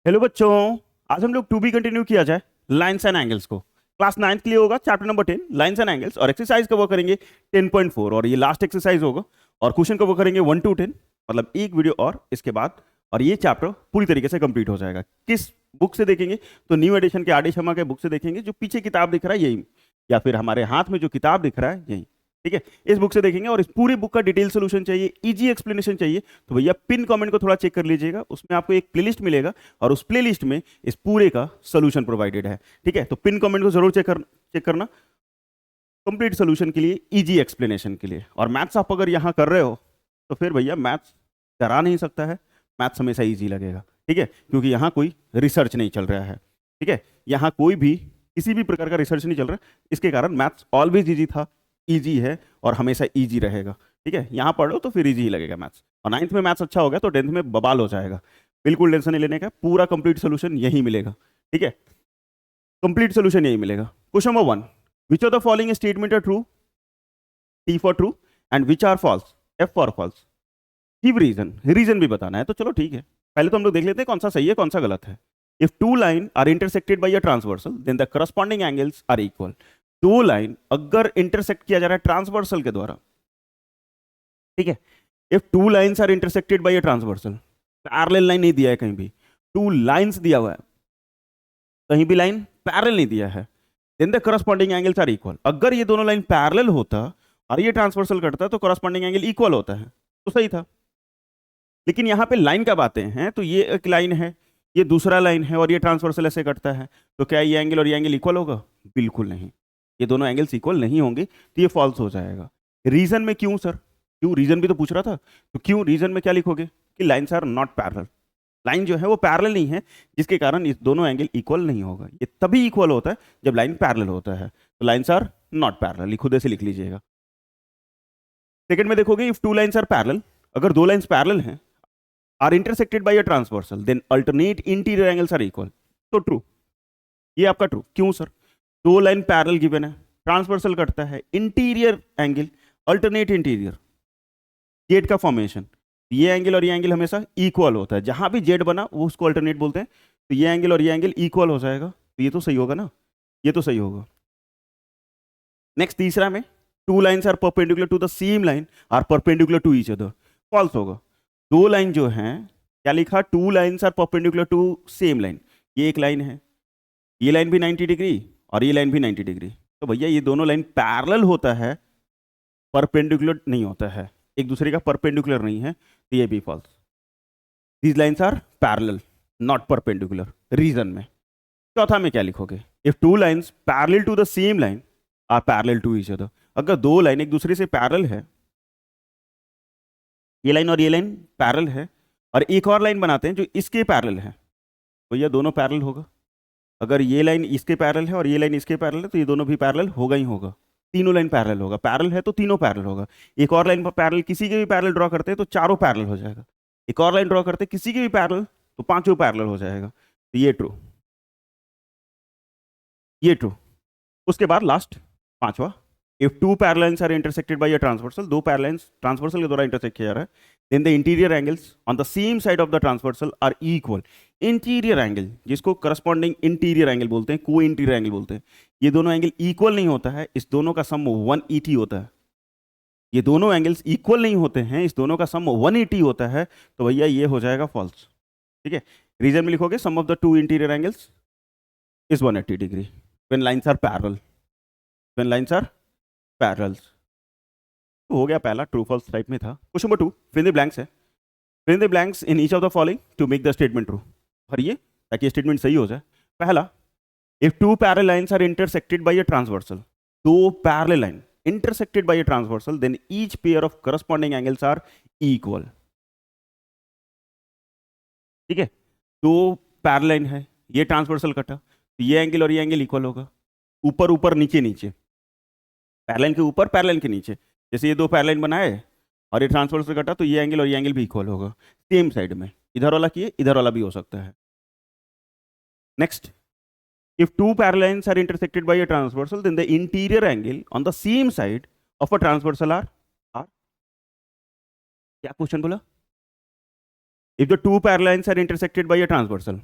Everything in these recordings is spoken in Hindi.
हेलो बच्चों, आज हम लोग टू बी कंटिन्यू किया जाए लाइन्स एंड एंगल्स को। क्लास 9th के लिए होगा chapter number 10 lines and angles, और एक्सरसाइज कवर करेंगे 10.4 और ये लास्ट एक्सरसाइज होगा। और क्वेश्चन कवर करेंगे 1 to 10, मतलब एक वीडियो और इसके बाद, और ये चैप्टर पूरी तरीके से कंप्लीट हो जाएगा। किस बुक से देखेंगे? तो न्यू एडिशन के आर डी शर्मा के बुक से देखेंगे। जो पीछे किताब दिख रहा है यही, या फिर हमारे हाथ में जो किताब दिख रहा है यही, ठीक है, इस बुक से देखेंगे। और इस पूरी बुक का डिटेल सोल्यूशन चाहिए, इजी एक्सप्लेनेशन चाहिए, तो भैया पिन कमेंट को थोड़ा चेक कर लीजिएगा, उसमें आपको एक प्लेलिस्ट मिलेगा और उस प्लेलिस्ट में इस पूरे का सोल्यूशन प्रोवाइडेड है। ठीक है, तो पिन कमेंट को जरूर चेक करना कंप्लीट सोल्यूशन के लिए, इजी एक्सप्लेनेशन के लिए। और मैथ्स आप अगर यहाँ कर रहे हो तो फिर भैया मैथ्स करा नहीं सकता है, मैथ्स हमेशा ईजी लगेगा। ठीक है, क्योंकि यहाँ कोई रिसर्च नहीं चल रहा है। ठीक है, यहाँ कोई भी किसी भी प्रकार का रिसर्च नहीं चल रहा है, इसके कारण मैथ्स ऑलवेज ईजी था, ईजी है और हमेशा ईजी रहेगा। ठीक है, यहाँ पढ़ लो तो फिर ईजी ही लगेगा मैथ्स। और 9th में मैथ्स अच्छा हो गया तो 10th में बवाल हो जाएगा। बिल्कुल टेंशन नहीं लेने का, पूरा कंप्लीट सोल्यूशन यही मिलेगा। ठीक है, कंप्लीट सोल्यूशन यही मिलेगा। Question number 1, which of the following statement are true? T for true and which are false? F for false. Give reason, reason भी बताना है। तो चलो ठीक है, पहले तो हम लोग देख लेते हैं कौन सा सही है कौन सा गलत है। If two line are intersected by a transversal then the corresponding angles are equal. दो लाइन अगर इंटरसेक्ट किया जा रहा है ट्रांसवर्सल के द्वारा, ठीक है, if two lines are intersected by a transversal, parallel line नहीं दिया है कहीं भी, टू लाइन्स दिया हुआ है, कहीं भी लाइन पैरेलल नहीं दिया है, then the corresponding angles are equal. अगर ये दोनों लाइन पैरेलल होता और ये ट्रांसवर्सल करता तो करस्पॉन्डिंग एंगल इक्वल होता है, तो सही था। लेकिन यहाँ पे लाइन का बातें हैं, तो ये एक लाइन है, ये दूसरा लाइन है और ये ट्रांसवर्सल ऐसे कटता है, तो क्या ये एंगल और ये एंगल इक्वल होगा? बिल्कुल नहीं, ये दोनों एंगल्स इक्वल नहीं होंगे, तो ये फॉल्स हो जाएगा। रीजन में क्यों सर? क्यों, रीजन भी तो पूछ रहा था, तो क्यों रीजन में क्या लिखोगे कि lines are not parallel. Line जो है वो पैरेलल नहीं है, जिसके कारण इस दोनों एंगल इक्वल नहीं होगा। ये तभी इक्वल होता है जब लाइन पैरेलल होता है, तो लाइन्स आर नॉट पैरेलल, खुद से लिख लीजिएगा। सेकंड में देखोगे, if two lines are parallel, अगर दो लाइन्स पैरेलल हैं are intersected by a transversal then alternate interior angles are equal, तो ट्रू, ये आपका ट्रू। क्यों सर? दो लाइन पैरेलल गिवन है, ट्रांसवर्सल कटता है, interior angle, alternate interior, Z का फॉर्मेशन, ये एंगल और ये एंगल हमेशा इक्वल होता है, जहां भी जेड बना वो उसको अल्टरनेट बोलते हैं, तो ये एंगल और ये एंगल इक्वल हो जाएगा, तो ये तो सही होगा ना, ये तो सही होगा। नेक्स्ट तीसरा में, two lines are perpendicular to the same line are perpendicular to each other, false होगा। दो लाइन जो हैं, क्या लिखा? Two lines are perpendicular to same line, ये एक लाइन है, ये लाइन भी 90 डिग्री और ये लाइन भी 90 डिग्री, तो भैया ये दोनों लाइन पैरेलल होता है, परपेंडिकुलर नहीं होता है, एक दूसरे का परपेंडिकुलर नहीं है, तो ये भी false. These lines are parallel not perpendicular, reason में। चौथा में क्या लिखोगे? If two lines parallel to the same line are parallel to each other, अगर दो लाइन एक दूसरे से पैरेलल है, ये लाइन और ये लाइन पैरेलल है, और एक और लाइन बनाते हैं जो इसके पैरेलल है, तो ये दोनों पैरेलल होगा। अगर ये लाइन इसके पैरेलल है और ये लाइन इसके पैरेलल है, तो ये दोनों भी पैरेलल होगा ही होगा, तीनों लाइन पैरेलल होगा, पैरेलल है तो तीनों पैरेलल होगा। एक और लाइन पर पैरेलल, किसी के भी पैरेलल ड्रॉ करते हैं तो चारों पैरेलल हो जाएगा, एक और लाइन ड्रॉ करते हैं किसी के भी पैरेलल तो पांचों पैरेलल हो जाएगा, तो ये ट्रू, ये ट्रू। उसके बाद लास्ट पांचवा, if two parallel lines are intersected by a transversal, दो पैरेलल लाइन्स ट्रांसवर्सल के द्वारा इंटरसेक्ट किया जा रहा है, then the interior angles on the same side of the transversal are equal. Interior angle, जिसको करस्पॉन्डिंग इंटीरियर एंगल बोलते हैं, को इंटीरियर एंगल बोलते हैं, ये दोनों एंगल इक्वल नहीं होता है, इस दोनों का सम 180 होता है। ये दोनों एंगल्स इक्वल नहीं होते हैं, इस दोनों का सम 180 होता है, तो भैया ये हो जाएगा फॉल्स। ठीक है, रीजन में लिखोगे sum of the two interior angles is 180 degree when lines are parallel, when lines are parallels. तो हो गया पहला, ट्रू फॉल्स टाइप में था। Question number 2, fill the blanks है, fill the blanks in each of the following to make the statement true. भरिए ताकि स्टेटमेंट सही हो जाए। पहला, if two parallel lines are intersected by a transversal, दो parallel line intersected by a transversal, then each pair of corresponding angles are equal. ठीक है, दो पैरेलल लाइन है, ये ट्रांसवर्सल कटा, तो ये एंगल और ये एंगल इक्वल होगा, ऊपर ऊपर नीचे नीचे, पैरेलल के ऊपर पैरेलल के नीचे, जैसे ये दो पैरेलल बनाए और ये ट्रांसवर्सल कटा, तो ये एंगल और ये एंगल भी इक्वल होगा, सेम साइड में, इधर वाला किए इधर वाला भी हो सकता है। Next, if two parallel lines are intersected by a transversal then the interior angle on the same side of a transversal are क्या क्वेश्चन बोला? if the two parallel lines are intersected by a transversal,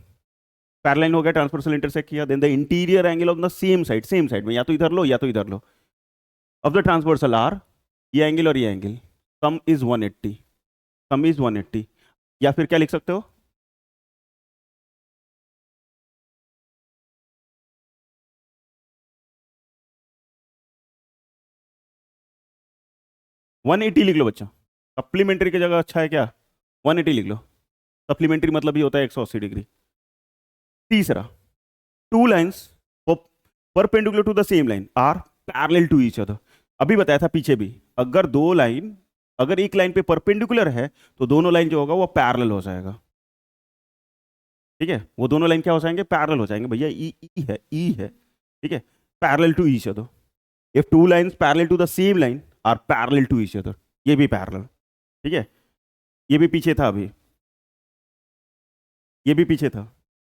parallel हो गया, ट्रांसवर्सल इंटरसेक्ट किया, then the interior angle of the same side में, या तो इधर लो या तो इधर लो, ऑफ द ट्रांसवर्सल आर, ये एंगल और ये angle, sum is 180, sum is 180, या फिर क्या लिख सकते हो, वन एटी लिख लो बच्चा। सप्लीमेंट्री की जगह अच्छा है क्या, 180 लिख लो। सप्लीमेंट्री मतलब ये होता है 180 डिग्री। तीसरा, two lines perpendicular to the same line are parallel to each other. अभी बताया था पीछे भी, अगर दो लाइन, अगर एक लाइन पे परपेंडिकुलर है तो दोनों लाइन जो होगा वो पैरेलल हो जाएगा। ठीक है, वो दोनों लाइन क्या हो जाएंगे, पैरेलल हो जाएंगे भैया, ई ई है, ई है, ठीक है, parallel to each other. If two lines parallel to the same line are parallel to each other, ये भी पैरेलल। ठीक है, ये भी पीछे था अभी, ये भी पीछे था।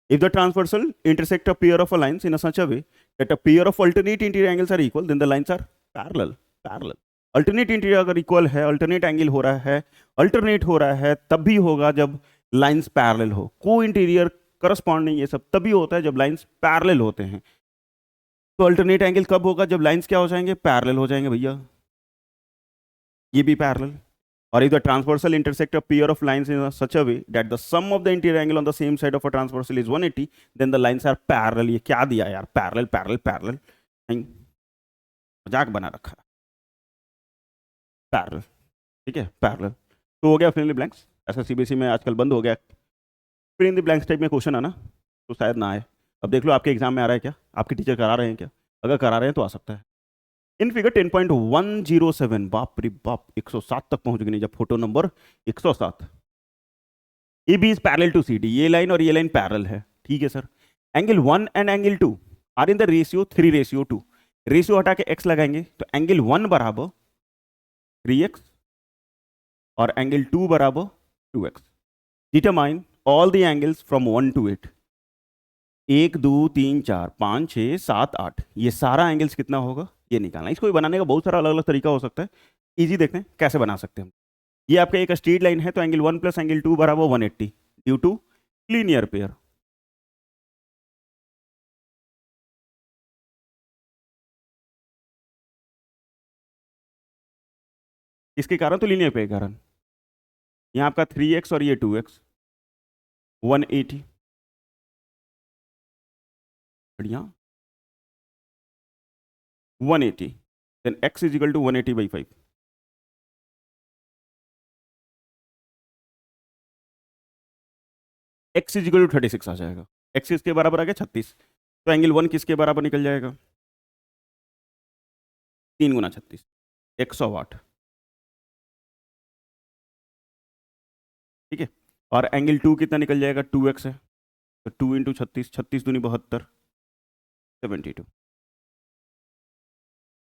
If the transversal intersect a pair of lines in a such a way that a pair of alternate interior angles are equal, then the lines are parallel. Parallel. Alternate interior अगर equal है, alternate angle हो रहा है, alternate हो रहा है, तब भी होगा जब lines parallel हो। Co-interior corresponding ये सब तभी होता है जब lines parallel होते हैं। तो alternate angle कब होगा, जब lines क्या हो जाएंगे, parallel हो जाएंगे भैया, ये भी parallel। or if the transversal intersect a pair of lines in such a way that the sum of the interior angle on the same side of a transversal is 180, then the lines are parallel। ये क्या दिया यार, पैरेलल पैरेलल पैरेलल, नहीं, मजाक बना रखा है, पैरेलल। ठीक है, पैरेलल। तो हो गया फिल इन द ब्लैंक्स। ऐसा सीबीएसई में आजकल बंद हो गया fill in the blanks type में क्वेश्चन आना, तो शायद ना आए। अब देख लो आपके एग्जाम में आ रहा है क्या, आपके टीचर करा रहे हैं क्या, अगर करा रहे हैं तो आ सकता है। इन फिगर 10.107, बाप रे बाप, 107 तक पहुंच गई जब photo number 107। A B is parallel to C D, ये लाइन और ये लाइन पैरेलल है, ठीक है sir. Angle 1 and angle 2 are in the ratio 3:2। Ratio हटा के x लगाएंगे तो एंगल 1 बराबर 3x और एंगल 2 बराबर 2x। Determine all the angles from 1 to 8, 1 2 3 4 5 6 7 8, ये सारा एंगल्स कितना होगा ये निकालना। इसको बनाने का बहुत सारा अलग अलग तरीका हो सकता है, इजी देखते हैं कैसे बना सकते हैं हम। ये आपका एक स्ट्रेट लाइन है, तो एंगल 1 प्लस एंगल 2 बराबर 180 ड्यू टू लीनियर पेयर। इसके कारण तो लीनियर पेयर के कारण, यहाँ आपका 3x और ये 2x, 180, बढ़िया, 180, then x is equal to 180/5। x is equal to 36 आ जाएगा, x किसके बराबर आ गया 36, तो एंगल 1 किसके बराबर निकल जाएगा, 3 गुना 36, 108। ठीक है, और एंगल 2 कितना निकल जाएगा, 2x है, तो 2 इंटू 36, 36 दूनी 72, 72।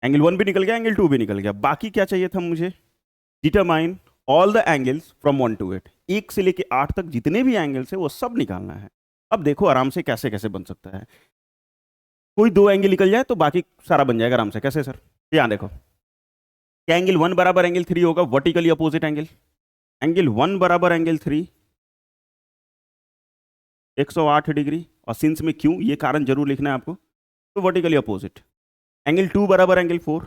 एंगल 1 भी निकल गया, एंगल 2 भी निकल गया, बाकी क्या चाहिए था मुझे, determine all the angles from 1 to 8, 1 से लेके 8 तक जितने भी एंगल्स है वो सब निकालना है। अब देखो आराम से कैसे कैसे बन सकता है, कोई दो एंगल निकल जाए तो बाकी सारा बन जाएगा आराम से। कैसे सर, यहाँ देखो, क्या एंगल 1 बराबर एंगल 3 होगा, वर्टिकली अपोजिट एंगल, एंगल 1 बराबर एंगल 3 108 डिग्री, और सिंस में क्यों ये कारण जरूर लिखना है आपको, तो वर्टिकली अपोजिट। एंगल 2 बराबर एंगल 4,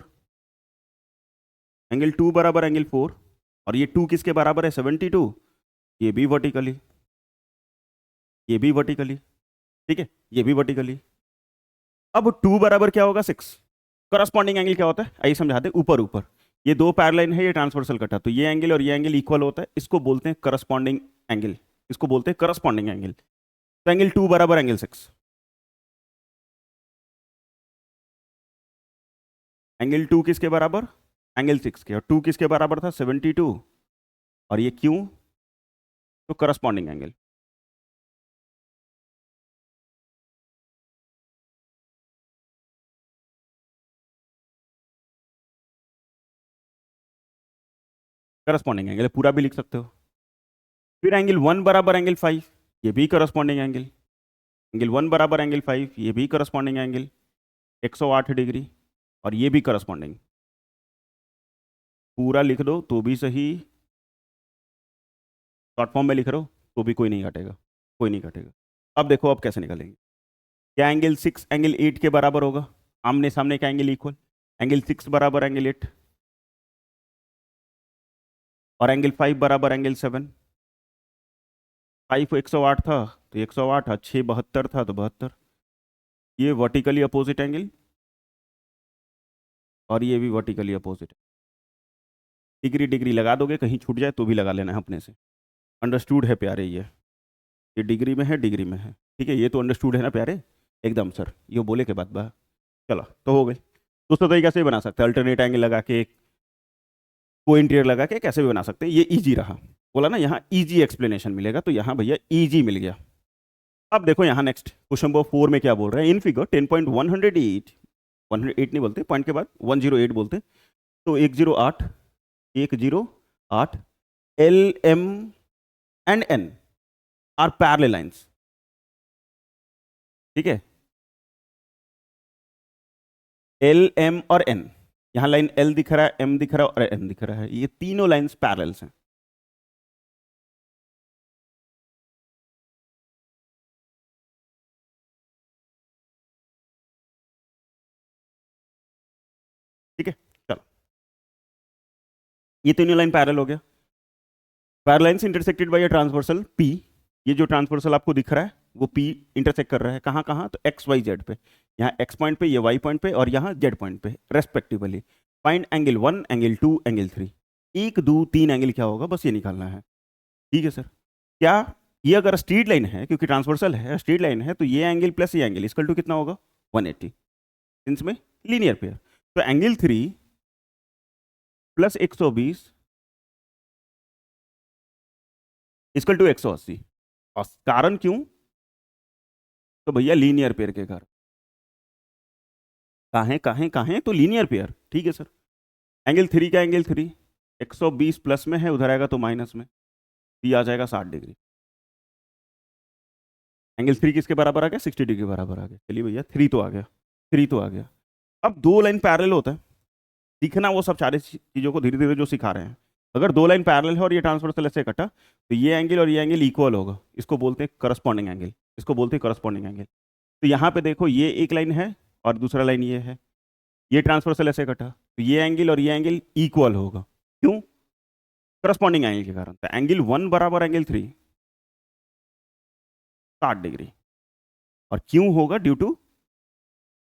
एंगल 2 बराबर एंगल 4, और ये 2 किसके बराबर है 72, ये भी वर्टिकली, ये भी वर्टिकली, ठीक है, ये भी वर्टिकली। अब 2 बराबर क्या होगा 6, करस्पॉन्डिंग एंगल क्या होता है आइए समझाते हैं, ऊपर ऊपर ये दो पैरेलल है, ये ट्रांसवर्सल कटा, तो ये एंगल और ये एंगल इक्वल होता है, इसको बोलते हैं करस्पॉन्डिंग एंगल, इसको बोलते हैं करस्पॉन्डिंग एंगल। तो एंगल 2 बराबर एंगल 6, एंगल 2 किसके बराबर, एंगल 6 के, और 2 किसके बराबर था 72, और ये क्यों, तो करस्पॉन्डिंग एंगल। करस्पॉन्डिंग एंगल पूरा भी लिख सकते हो। फिर एंगल 1 बराबर एंगल 5, ये भी करस्पॉन्डिंग एंगल, एंगल 1 बराबर एंगल 5, ये भी करस्पॉन्डिंग एंगल 108 डिग्री, और ये भी करस्पॉन्डिंग। पूरा लिख दो तो भी सही, शॉर्ट फॉर्म में लिख रहे हो तो भी कोई नहीं काटेगा, कोई नहीं काटेगा। अब देखो अब कैसे निकालेंगे। क्या एंगल 6 एंगल 8 के बराबर होगा? आमने सामने का एंगल इक्वल, एंगल 6 बराबर एंगल 8 और एंगल 5 बराबर एंगल 7। 5 108 था तो 108, 6 72 था तो 72। ये वर्टिकली अपोजिट एंगल और ये भी वर्टिकली अपोजिट। डिग्री डिग्री लगा दोगे, कहीं छूट जाए तो भी लगा लेना है अपने से। अंडरस्टूड है प्यारे? ये डिग्री में है, डिग्री में है, ठीक है, ये तो अंडरस्टूड है ना प्यारे? एकदम सर, ये बोले के बाद बा। चलो तो हो गई। दूसरा तरीका से भी बना सकते हैं, अल्टरनेट एंगल लगा के, को इंटीरियर लगा के कैसे भी बना सकते हैं। ये इजी रहा, बोला ना यहाँ इजी एक्सप्लेनेशन मिलेगा, तो यहाँ भैया इजी मिल गया। अब देखो यहाँ नेक्स्ट क्वेश्चन नंबर 4 में क्या बोल रहे हैं। इन फिगर 10.108, 108 नहीं बोलते, पॉइंट के बाद 108 बोलते, तो 108 108 L M and N are parallel lines, ठीक है। एल एम और एन, यहां लाइन एल दिख रहा है, एम दिख रहा है और एन दिख रहा है, ये तीनों लाइंस पैरेलल्स हैं। ठीक है, चलो ये तीनों लाइन पैरेलल हो गया। Parallel lines intersected by a transversal P, ये जो ट्रांसवर्सल आपको दिख रहा है वो पी इंटरसेक्ट कर रहा है कहाँ कहाँ, तो एक्स वाई जेड पे, यहाँ एक्स पॉइंट पे, ये वाई पॉइंट पे और यहाँ जेड पॉइंट पे respectively. Find angle 1 angle 2 angle 3, 1 2 3 angle क्या होगा, बस ये निकालना है। ठीक है सर। क्या ये अगर स्ट्रेट लाइन है, क्योंकि ट्रांसवर्सल है, स्ट्रेट लाइन है, तो ये एंगल प्लस ये एंगल इक्वल टू कितना होगा, 180, सिंस में लीनियर पेयर। तो एंगल 3 प्लस 120 इक्वल टू 180। और कारण क्यों, तो भैया लीनियर पेयर के कारण। काहे काहे काहे, तो लीनियर पेयर, ठीक है सर। एंगल 3 का एंगल 3 120 प्लस में है, उधर आएगा तो माइनस में, ये आ जाएगा 60 डिग्री। एंगल 3 किसके बराबर आ गया, 60 डिग्री के बराबर आ गया। चलिए भैया 3 तो आ गया, 3 तो आ गया। अब दो लाइन पैरेलल होता है, सीखना वो सब सारी चीज़ों को धीरे धीरे जो सिखा रहे हैं। अगर दो लाइन पैरेलल है और ये ट्रांसवर्सल ऐसे कटा, तो ये एंगल और ये एंगल इक्वल होगा, इसको बोलते हैं करस्पॉन्डिंग एंगल, इसको बोलते हैं करस्पॉन्डिंग एंगल। तो यहाँ पे देखो ये एक लाइन है और दूसरा लाइन ये है, ये ट्रांसवर्सल ऐसे कटा, तो ये एंगल और ये एंगल इक्वल होगा, क्यों, करस्पॉन्डिंग एंगल के कारण। तो एंगल 1 बराबर एंगल 3 60 डिग्री, और क्यों होगा, ड्यू टू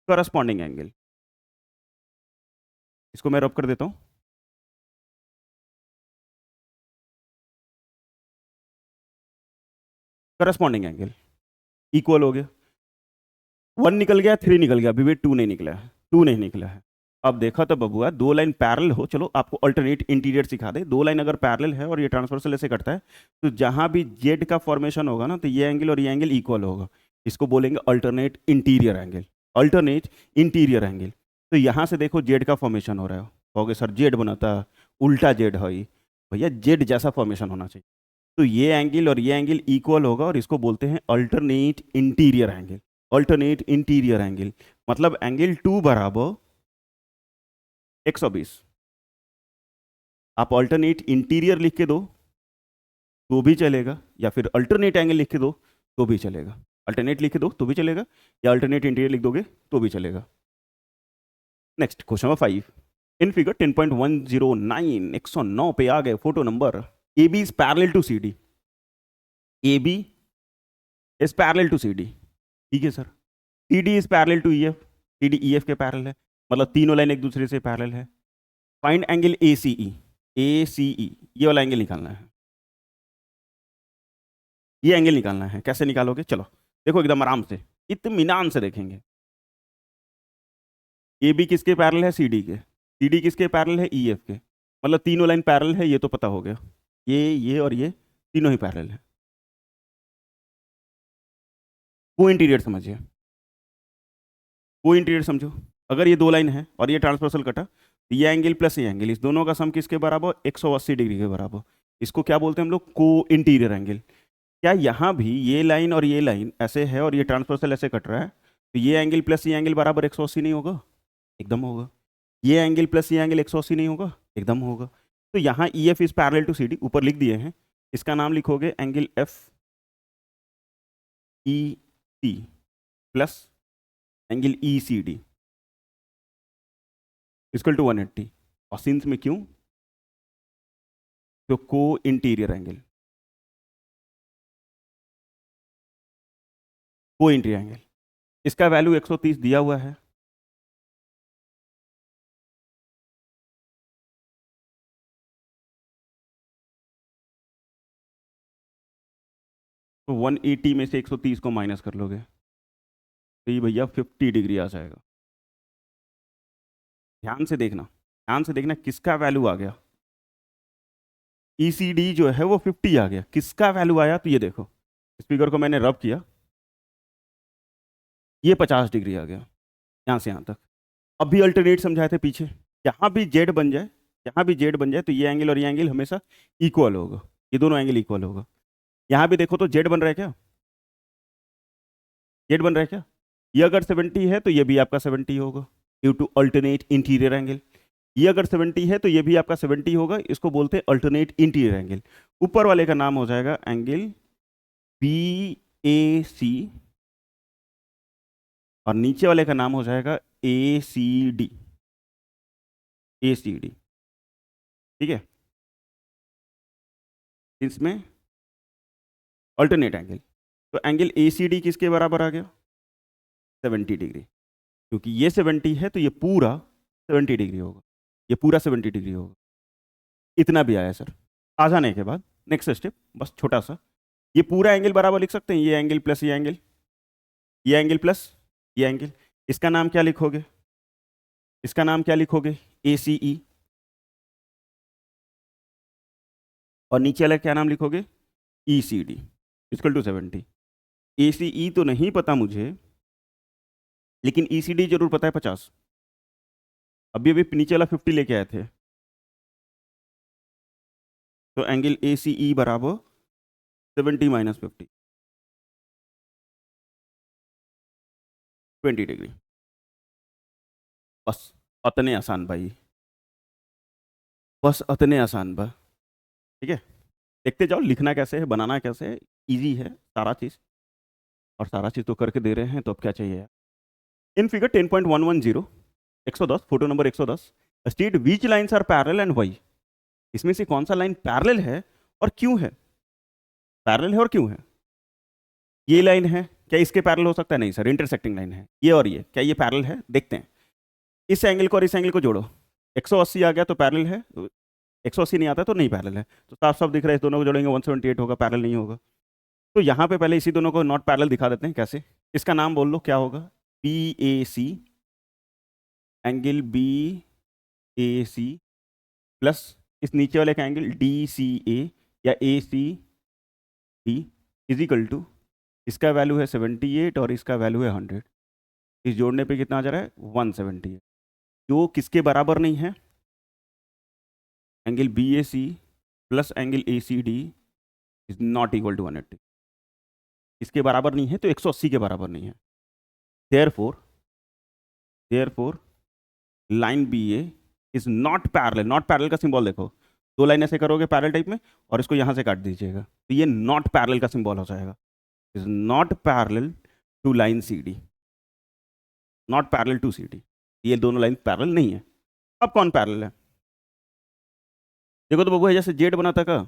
करस्पॉन्डिंग एंगल। इसको मैं रब कर देता हूं, करस्पॉन्डिंग एंगल इक्वल हो गया। 1 निकल गया, 3 निकल गया, अभी भी 2 नहीं निकला है, 2 नहीं निकला है। अब देखा तो बबुआ दो लाइन पैरेलल हो, चलो आपको अल्टरनेट इंटीरियर सिखा दे। दो लाइन अगर पैरेलल है और ये ट्रांसवर्सल ऐसे करता है, तो जहां भी जेड का फॉर्मेशन होगा ना, तो ये एंगल और ये एंगल इक्वल होगा, इसको बोलेंगे alternate interior angle, alternate interior angle. तो यहाँ से देखो जेड का फॉर्मेशन हो रहा है, होगे सर जेड बनाता उल्टा जेड है, भैया जेड जैसा फॉर्मेशन होना चाहिए। तो ये एंगल और ये एंगल इक्वल होगा और इसको बोलते हैं alternate interior angle. Alternate interior angle मतलब एंगल 2 बराबर 120। आप अल्टरनेट इंटीरियर लिख के दो तो भी चलेगा, या फिर अल्टरनेट एंगल लिख के दो तो भी चलेगा। अल्टरनेट लिख के दो तो भी चलेगा, या अल्टरनेट इंटीरियर लिख दोगे तो भी चलेगा। Next question number 5। In figure 10.109 109 पे आ गए photo number. A B is parallel to C D, A B is parallel to C D, ठीक है sir. C D is parallel to E F, C D E F के पैरेलल है, मतलब तीनों लाइन एक दूसरे से पैरेलल है। फाइंड एंगल ए सी ई, ए सी ई ये वाला एंगल निकालना है, ये एंगल निकालना है। कैसे निकालोगे, चलो देखो एकदम आराम से इत्मीनान से देखेंगे। ए बी किसके पैरेलल है, सी डी के, सी डी किसके पैरेलल है, ई एफ के, मतलब तीनों लाइन पैरेलल है, ये तो पता हो गया। ये और ये तीनों ही पैरेलल है। को इंटीरियर समझिए, को इंटीरियर समझो। अगर ये दो लाइन है और ये ट्रांसवर्सल कटा, तो ये एंगल प्लस ये एंगल, इस दोनों का सम किसके बराबर, 180 डिग्री के बराबर। इसको क्या बोलते हैं हम लोग, को इंटीरियर एंगल। क्या यहाँ भी ये लाइन और ये लाइन ऐसे है और ये ट्रांसवर्सल ऐसे कट रहा है, तो ये एंगल प्लस ये एंगल बराबर 180 नहीं होगा, एकदम होगा। ये एंगल प्लस ये एंगल 180 नहीं होगा, एकदम होगा। तो यहाँ E F is parallel to C D, ऊपर लिख दिए हैं, इसका नाम लिखोगे angle F E C plus angle E C D equal to 180। और सिंस में क्यों? तो को इंटीरियर एंगल, को इंटीरियर एंगल, इसका वैल्यू 130 दिया हुआ है। तो 180 में से 130 को माइनस कर लोगे तो ये भैया 50 डिग्री आ जाएगा। ध्यान से देखना, ध्यान से देखना किसका वैल्यू आ गया। ECD जो है वो 50 आ गया, किसका वैल्यू आया? तो ये देखो, इस फिगर को मैंने रब किया, ये 50 डिग्री आ गया यहाँ से यहाँ तक। अब भी अल्टरनेट समझाए थे पीछे, यहाँ भी जेड बन जाए, यहाँ भी जेड बन जाए तो ये एंगल और ये एंगल हमेशा इक्वल होगा, ये दोनों एंगल इक्वल होगा। यहाँ भी देखो तो जेड बन रहा है क्या? जेड बन रहा है क्या? ये अगर 70 है तो ये भी आपका 70 होगा due to alternate interior angle. ये अगर 70 है तो ये भी आपका 70 होगा, इसको बोलते हैं अल्टरनेट इंटीरियर एंगल। ऊपर वाले का नाम हो जाएगा एंगल BAC और नीचे वाले का नाम हो जाएगा ACD। ACD, ठीक है, इसमें अल्टरनेट एंगल। तो एंगल ACD किसके बराबर आ गया? 70 डिग्री, क्योंकि ये 70 है तो ये पूरा 70 डिग्री होगा, ये पूरा 70 डिग्री होगा। इतना भी आया सर। आ जाने के बाद नेक्स्ट स्टेप बस छोटा सा, ये पूरा एंगल बराबर लिख सकते हैं, ये एंगल प्लस ये एंगल, ये एंगल प्लस ये एंगल। इसका नाम क्या लिखोगे? इसका नाम क्या लिखोगे? ACE। और नीचे वाला क्या नाम लिखोगे? ECD equal to 70। ACE तो नहीं पता मुझे, लेकिन ECD जरूर पता है 50। अभी अभी नीचे वाला 50 लेके आए थे, तो एंगल ACE बराबर 70 माइनस 50, 20 डिग्री। बस अतने आसान भाई, बस अतने आसान बा, ठीक है। देखते जाओ लिखना कैसे है, बनाना कैसे है, इजी है सारा चीज़, और सारा चीज़ तो करके दे रहे हैं, तो अब क्या चाहिए यार। In figure 10.110 110 photo number 110 state which lines are parallel and why. इसमें से कौन सा लाइन पैरेलल है और क्यों है? पैरेलल है और क्यों है? ये लाइन है, क्या इसके पैरेलल हो सकता है? नहीं सर, इंटरसेक्टिंग लाइन है ये और ये, क्या ये पैरेलल है? देखते हैं। इस एंगल को और इस एंगल को जोड़ो, 180 आ गया तो पैरेलल है, 180 नहीं आता तो नहीं पैरेलल है, तो साफ साफ दिख रहा है इस दोनों को जोड़ेंगे 178 होगा, पैरेलल नहीं होगा। तो यहाँ पे पहले इसी दोनों को नॉट पैरेलल दिखा देते हैं। कैसे? इसका नाम बोल लो, क्या होगा? BAC, एंगल BAC प्लस इस नीचे वाले का एंगल DCA या ACD इज इक्वल टू, इसका वैल्यू है 78 और इसका वैल्यू है 100। इस जोड़ने पे कितना आ जा रहा है? 178, जो किसके बराबर नहीं है? Angle BAC plus angle ACD is not equal to 180। इसके बराबर नहीं है तो 180 के बराबर नहीं है। Therefore line BA is not parallel. Not parallel का सिंबल देखो, दो लाइन ऐसे करोगे पैरेलल टाइप में और इसको यहाँ से काट दीजिएगा, तो ये नॉट पैरेलल का सिंबल हो जाएगा। Is not parallel to line CD, not parallel to CD। ये दोनों लाइन पैरेलल नहीं है। अब कौन पैरेलल है? देखो तो बबू है जैसे जेड बना था का,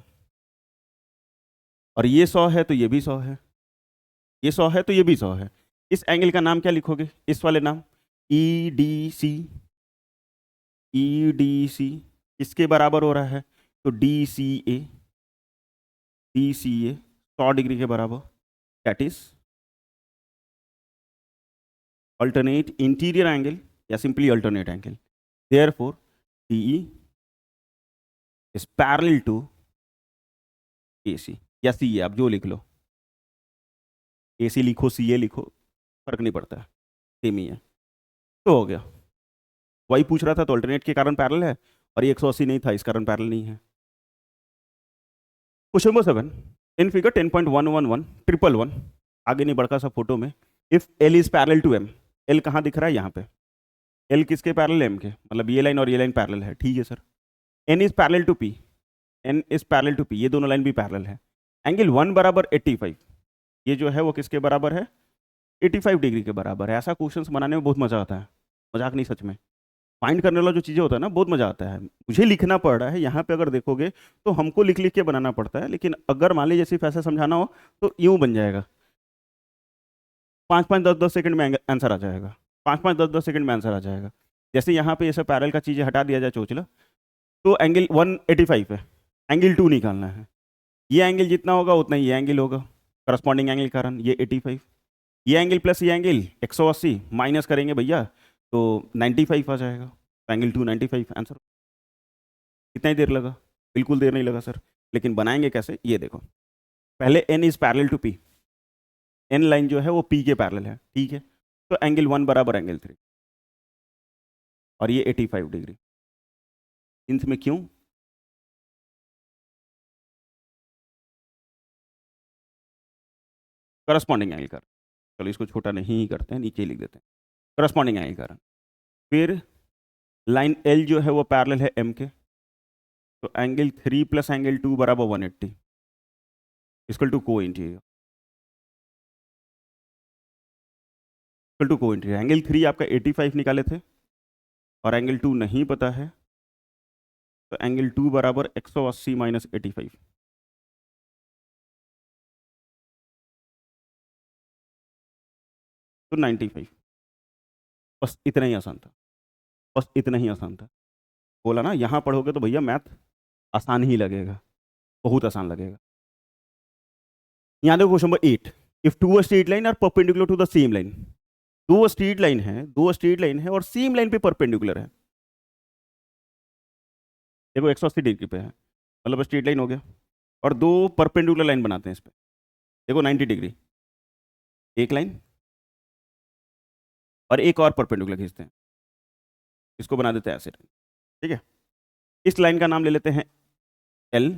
और ये 100 है तो ये भी 100 है, ये 100 है तो ये भी 100 है। इस एंगल का नाम क्या लिखोगे? इस वाले नाम EDC। EDC किसके बराबर हो रहा है? तो DCA 100 डिग्री के बराबर, that is alternate interior angle या simply alternate angle. Therefore DE is parallel to AC या CA, आप जो लिख लो, AC लिखो CA लिखो, फर्क नहीं पड़ता है, सेम ही है। तो हो गया। वही पूछ रहा था तो अल्टरनेट के कारण पैरेलल है, और ये 180 नहीं था इस कारण पैरेलल नहीं है। क्वेश्चन नंबर 7 इन फिगर 10.111 111, आगे नहीं बढ़का सा फोटो में, if L is parallel to M। L कहाँ दिख रहा है? यहाँ पे। L किसके पैरेलल है? M के, मतलब ये लाइन और ये लाइन पैरेलल है, ठीक है sir. N is parallel to P, N is parallel to P, ये दोनों लाइन भी पैरेलल है। एंगल 1 बराबर 85, ये जो है वो किसके बराबर है, 85 डिग्री के बराबर है। ऐसा क्वेश्चंस बनाने में बहुत मजा आता है, मजाक नहीं सच में। फाइंड करने वाला जो चीज़ें होता है ना, बहुत मजा आता है। मुझे लिखना पड़ रहा है यहाँ पे, अगर देखोगे तो हमको लिख लिख के बनाना पड़ता है, लेकिन अगर मान लीजिए सिर्फ ऐसा समझाना हो तो यूं बन जाएगा, 5-5 10-10 सेकंड में आंसर आ जाएगा, 5-5 10-10 सेकंड में आंसर आ जाएगा। जैसे यहाँ पे ये सब पैरेलल का चीज़ें हटा दिया जाए चोचला, तो एंगल 185 है, एंगल 2 निकालना है। ये एंगल जितना होगा उतना ही ये एंगल होगा, करस्पॉन्डिंग एंगल के कारण ये 85, ये एंगल प्लस ये एंगल 180 माइनस करेंगे भैया तो 95 आ जाएगा। Angle 2 95 answer. कितना ही देर लगा, बिल्कुल देर नहीं लगा सर। लेकिन बनाएंगे कैसे, ये देखो। पहले n is parallel to p, n line जो है वो p के पैरेलल है, ठीक है। तो एंगल 1 बराबर एंगल 3, और ये 85 डिग्री। इनमें क्यों, करस्पॉन्डिंग एंगल कर, चलो इसको छोटा नहीं ही करते हैं, नीचे ही लिख देते हैं, करस्पॉन्डिंग एंगल कारण। फिर लाइन L जो है वो पैरेलल है m के, तो एंगल 3 प्लस एंगल 2 बराबर 180 इक्वल टू को इंटीरियर, इक्वल टू को इंटीरियर। एंगल 3 आपका 85 निकाले थे और एंगल 2 नहीं पता है, तो एंगल 2 बराबर 180 माइनस 85, तो 95। बस इतना ही आसान था, बस इतना ही आसान था। बोला ना, यहाँ पढ़ोगे तो भैया मैथ आसान ही लगेगा, बहुत आसान लगेगा। यहाँ देखो question number 8, if two straight line are perpendicular to the same line. दो स्ट्रेट लाइन है, दो स्ट्रेट लाइन है और सेम लाइन पे परपेंडिकुलर है। देखो 180 डिग्री पे है, मतलब स्ट्रेट लाइन हो गया, और दो परपेंडिकुलर लाइन बनाते हैं इस पे। देखो 90 डिग्री, एक लाइन और एक और परपेंडिकुलर खींचते हैं, इसको बना देते हैं ऐसे, ठीक है। इस लाइन का नाम ले लेते हैं L,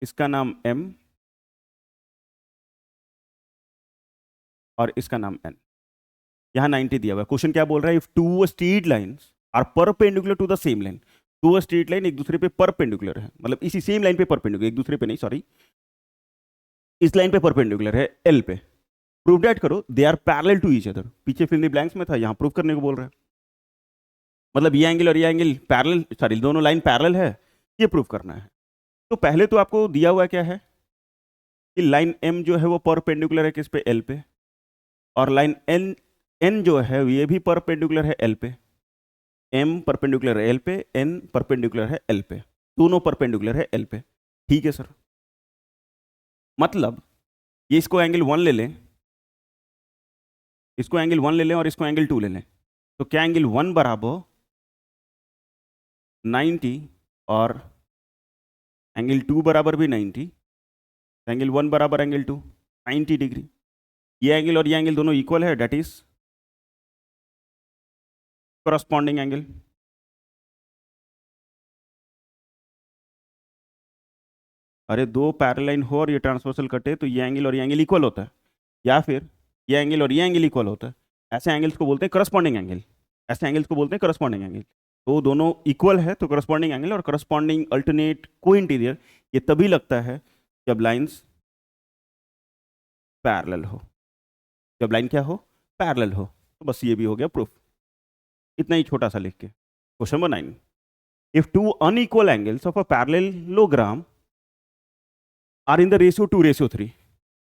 इसका नाम M, और इसका नाम N। यहाँ 90 दिया हुआ है। क्वेश्चन क्या बोल रहा है, if two straight lines are perpendicular to the same line. दो स्ट्रेट लाइन एक दूसरे पे परपेंडिकुलर है, मतलब इसी सेम लाइन पे परपेंडिकुलर, एक दूसरे पे नहीं, सॉरी, इस लाइन पे परपेंडिकुलर है L पे। प्रूव दैट करो they are parallel to each other. पीछे फिल द ब्लैंक्स में था, यहाँ प्रूव करने को बोल रहा है। मतलब ये एंगल और ये एंगल पैरेलल, सॉरी दोनों लाइन पैरेलल है, ये प्रूव करना है। तो पहले तो आपको दिया हुआ क्या है कि लाइन M जो है वो परपेंडिकुलर है किस पे, L पे, और लाइन N जो है ये भी परपेंडिकुलर है L पे। M परपेंडिकुलर है L पे, N परपेंडिकुलर है L पे, दोनों परपेंडिकुलर है L पे, ठीक है सर। मतलब ये इसको एंगल 1 ले लें, इसको एंगल 1 ले लें और इसको एंगल 2 ले लें, तो क्या एंगल 1 बराबर 90 और एंगल 2 बराबर भी 90, एंगल 1 बराबर एंगल 2 90 डिग्री। ये एंगल और ये एंगल दोनों इक्वल है, डेट इज करस्पॉन्डिंग एंगल। अरे दो पैरेलल लाइन हो और ये ट्रांसवर्सल कटे तो ये एंगल और ये एंगल इक्वल होता है, या फिर ये एंगल और ये एंगल इक्वल होता है। ऐसे एंगल्स को बोलते हैं करस्पॉन्डिंग एंगल, ऐसे एंगल्स को बोलते हैं करस्पॉन्डिंग एंगल। तो दोनों इक्वल है तो करस्पॉन्डिंग एंगल, और करस्पॉन्डिंग अल्टरनेट को इंटीरियर ये तभी लगता है जब लाइंस पैरेलल हो, जब लाइन क्या हो, पैरेलल हो। तो बस ये भी हो गया प्रूफ, इतना ही छोटा सा लिख के। Question number 9, if two unequal angles of a parallelogram are in the ratio 2:3,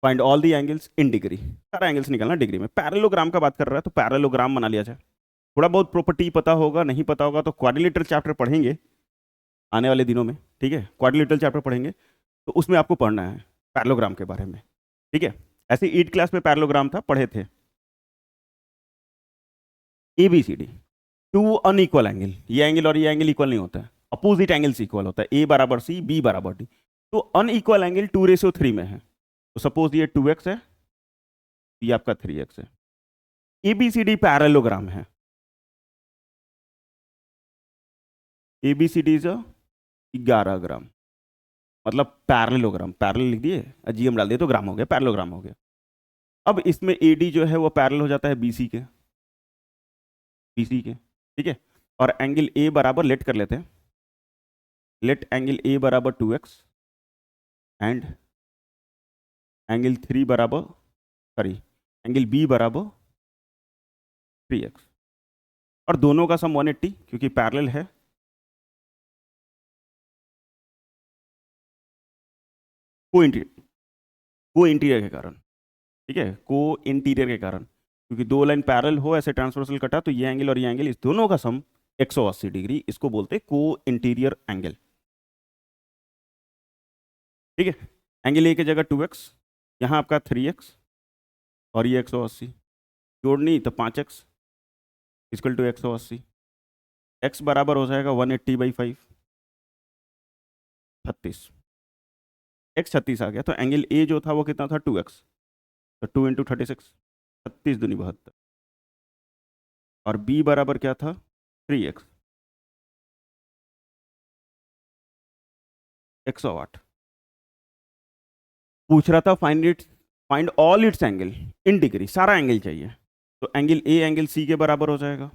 find all the angles in degree. सारा एंगल्स निकालना डिग्री में। पैरेललोग्राम का बात कर रहा है तो पैरेललोग्राम बना लिया जाए। थोड़ा बहुत प्रॉपर्टी पता होगा, नहीं पता होगा तो क्वाड्रिलेटरल चैप्टर पढ़ेंगे आने वाले दिनों में, ठीक है। क्वाड्रिलेटरल चैप्टर पढ़ेंगे तो उसमें आपको पढ़ना है पैरेललोग्राम के बारे में, ठीक है। ऐसे 8 क्लास में पैरेललोग्राम था, पढ़े थे। ABCD, टू अनइक्वल एंगल, ये एंगल और ये एंगल इक्वल नहीं होता है, अपोजिट एंगल्स इक्वल होता है, A बराबर C, B बराबर D। तो अनइक्वल एंगल 2:3 में है, तो सपोज ये 2x है, ये आपका 3x है। ABCD पैरेललोग्राम है, ABCD इज 11 ग्राम, मतलब पैरेललोग्राम, पैरेलल लिख दिए, GM डाल दिए तो ग्राम हो गया, पैरेललोग्राम हो गया। अब इसमें AD जो है वो पैरेलल हो जाता है BC के, BC के, ठीक है। और एंगल A बराबर लेट कर लेते हैं, लेट एंगल A बराबर 2x एंड एंगल 3 बराबर, सॉरी, एंगल बी बराबर 3x, और दोनों का सम 180 क्योंकि पैरेलल है। को इंटीरियर के कारण, ठीक है, को इंटीरियर के कारण, क्योंकि दो लाइन पैरेलल हो, ऐसे ट्रांसवर्सल कटा, तो ये एंगल और ये एंगल, इस दोनों का सम 180 डिग्री, इसको बोलते हैं को इंटीरियर एंगल। ठीक है, एंगल ए की जगह 2x, यहाँ आपका 3x, और ये 180, जोड़नी तो 5x इक्वल टू 180, x बराबर हो जाएगा 180/5, 36, x 36 आ गया। तो एंगल ए जो था वो कितना था, 2x, तो 2 × 36, 36 दूनी 72, और b बराबर क्या था, 3x, 108। पूछ रहा था find all it's angle in degree, सारा एंगल चाहिए। तो एंगल ए एंगल सी के बराबर हो जाएगा।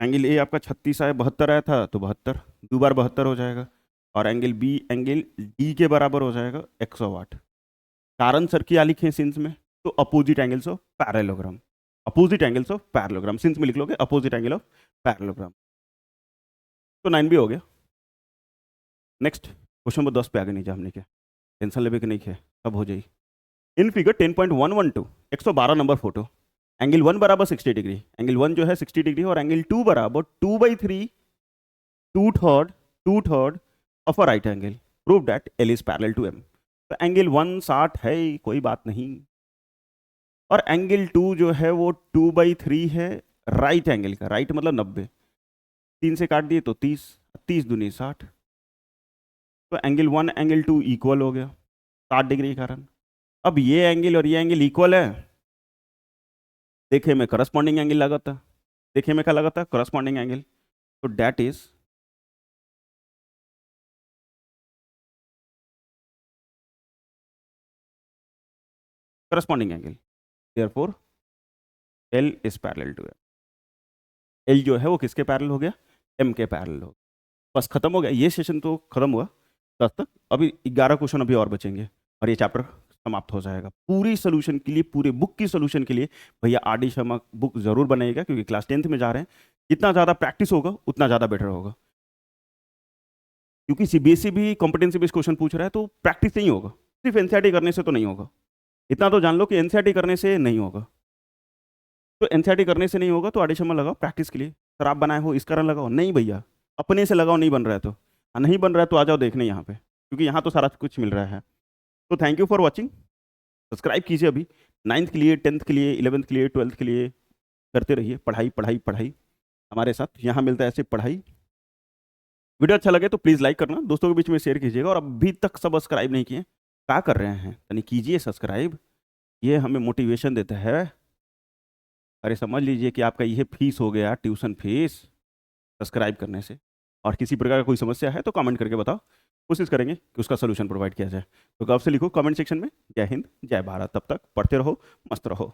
एंगल ए आपका 36 आया, 72 आया था, तो 72 दो बार 72 हो जाएगा, और एंगल बी एंगल डी के बराबर हो जाएगा 108। कारण सर क्या लिखे सिंस में, तो opposite angles of parallelogram, opposite angles of parallelogram, since में लिख लोगे अपोजिट एंगल ऑफ पैरेललोग्राम। तो 9 भी हो गया। नेक्स्ट क्वेश्चन नंबर 10 पे आगे नहीं जा, हमने क्या टेंशन लेवे कि नहीं है, अब हो जाए। In figure 10.112 112 number photo, angle 1 बराबर 60 डिग्री, एंगल 1 जो है 60 डिग्री, और एंगल 2 बराबर 2/3 2/3 of a right angle, prove that L is parallel to M. तो एंगल 1 60 है, कोई बात नहीं, और एंगल 2 जो है वो 2/3 है राइट एंगल का, राइट मतलब 90, 3 से काट दिए तो 30, 30 दूनी 60, तो एंगल 1 एंगल 2 इक्वल हो गया 60 डिग्री के कारण। अब ये एंगल और ये एंगल इक्वल है, देखे में करस्पॉन्डिंग एंगल लगा था, देखे में क्या लगा था, करस्पॉन्डिंग एंगल, तो that is corresponding angle, therefore L is parallel to M. L जो है वो किसके पैरेलल हो गया, एम के पैरेलल हो गया। बस खत्म हो गया, ये सेशन तो खत्म हुआ 10 तक, अभी 11 क्वेश्चन अभी और बचेंगे, और ये चैप्टर समाप्त हो जाएगा। पूरी सोल्यूशन के लिए, पूरे बुक की सोल्यूशन के लिए भैया आर.डी. शर्मा बुक जरूर बनाइएगा, क्योंकि क्लास 10th में जा रहे हैं, जितना ज़्यादा प्रैक्टिस होगा उतना ज़्यादा बेटर होगा, क्योंकि सीबीएसई भी कॉम्पिटेंसी बेस्ड क्वेश्चन पूछ रहा है, तो प्रैक्टिस नहीं होगा, सिर्फ एनसीईआरटी करने से तो नहीं होगा। इतना तो जान लो कि एनसीईआरटी करने से नहीं होगा, तो एनसीईआरटी करने से नहीं होगा, तो आर.डी. शर्मा लगाओ प्रैक्टिस के लिए। सर आप बनाए हो इस कारण लगाओ, नहीं भैया अपने से लगाओ, नहीं बन रहा है तो, नहीं बन रहा है तो आ जाओ देखने यहाँ पे, क्योंकि यहाँ तो सारा कुछ मिल रहा है। तो thank you for watching, subscribe कीजिए अभी, 9th के लिए, 10th के लिए, 11th के लिए, 12th के लिए करते रहिए, पढ़ाई पढ़ाई पढ़ाई हमारे साथ, यहाँ मिलता है ऐसे पढ़ाई। वीडियो अच्छा लगे तो प्लीज़ लाइक करना, दोस्तों के बीच में शेयर कीजिएगा, और अभी तक सब्सक्राइब नहीं किए क्या कर रहे हैं, यानी कीजिए सब्सक्राइब, ये हमें मोटिवेशन देता है। अरे समझ लीजिए कि आपका ये फीस हो गया, ट्यूशन फीस, सब्सक्राइब करने से। और किसी प्रकार का कोई समस्या है तो कमेंट करके बताओ, कोशिश करेंगे कि उसका सोल्यूशन प्रोवाइड किया जाए। तो कब से लिखो कमेंट सेक्शन में, जय हिंद जय भारत, तब तक पढ़ते रहो, मस्त रहो।